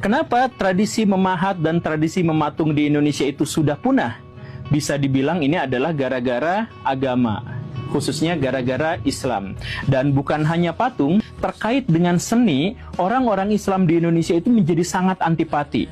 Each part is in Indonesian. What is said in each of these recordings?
Kenapa tradisi memahat dan tradisi mematung di Indonesia itu sudah punah? Bisa dibilang ini adalah gara-gara agama, khususnya gara-gara Islam. Dan bukan hanya patung, terkait dengan seni, orang-orang Islam di Indonesia itu menjadi sangat antipati.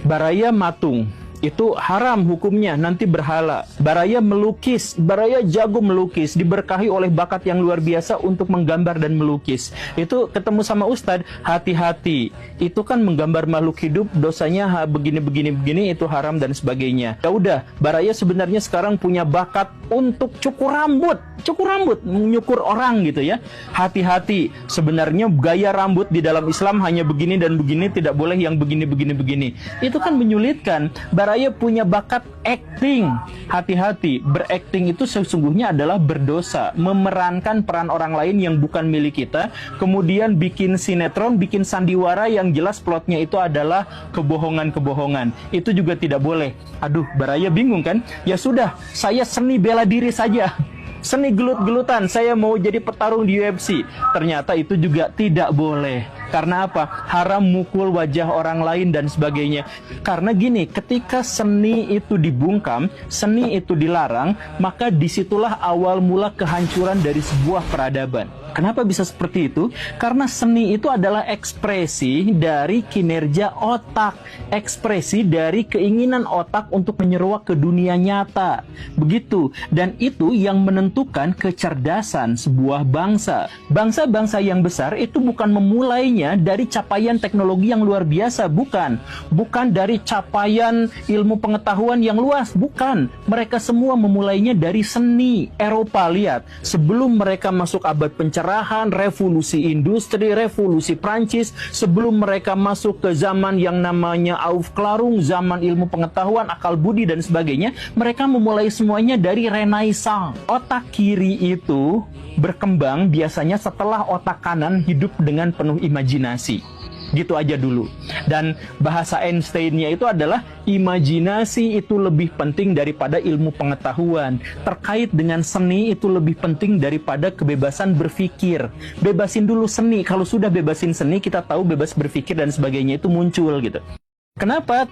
Baraya matung, itu haram hukumnya, nanti berhala. Baraya melukis, baraya jago melukis, diberkahi oleh bakat yang luar biasa untuk menggambar dan melukis. Itu ketemu sama Ustadz, hati-hati. Itu kan menggambar makhluk hidup, dosanya begini-begini, itu haram dan sebagainya. Ya udah, baraya sebenarnya sekarang punya bakat untuk cukur rambut, menyukur orang gitu ya. Hati-hati, sebenarnya gaya rambut di dalam Islam hanya begini dan begini, tidak boleh yang begini. Itu kan menyulitkan. Baraya punya bakat acting. Hati-hati, berakting itu sesungguhnya adalah berdosa, memerankan peran orang lain yang bukan milik kita, kemudian bikin sinetron, bikin sandiwara yang jelas plotnya itu adalah kebohongan-kebohongan. Itu juga tidak boleh. Aduh, Baraya bingung kan? Ya sudah, saya seni bela diri saja. Seni gelut-gelutan, saya mau jadi petarung di UFC. Ternyata itu juga tidak boleh. Karena apa? Haram mukul wajah orang lain dan sebagainya. Karena gini, ketika seni itu dibungkam, seni itu dilarang, maka disitulah awal mula kehancuran dari sebuah peradaban. Kenapa bisa seperti itu? Karena seni itu adalah ekspresi dari kinerja otak, ekspresi dari keinginan otak untuk menyeruak ke dunia nyata. Begitu. Dan itu yang menentukan kecerdasan sebuah bangsa. Bangsa-bangsa yang besar itu bukan memulainya dari capaian teknologi yang luar biasa, bukan. Bukan dari capaian ilmu pengetahuan yang luas, bukan. Mereka semua memulainya dari seni. Eropa, lihat, sebelum mereka masuk abad pencerahan, revolusi industri, revolusi Prancis, sebelum mereka masuk ke zaman yang namanya Aufklärung, zaman ilmu pengetahuan, akal budi dan sebagainya, mereka memulai semuanya dari Renaissance. Otak kiri itu berkembang biasanya setelah otak kanan hidup dengan penuh imajinasi. Gitu aja dulu. Dan bahasa Einstein-nya itu adalah imajinasi itu lebih penting daripada ilmu pengetahuan. Terkait dengan seni itu lebih penting daripada kebebasan berpikir. Bebasin dulu seni. Kalau sudah bebasin seni, kita tahu bebas berpikir dan sebagainya itu muncul gitu. Kenapa?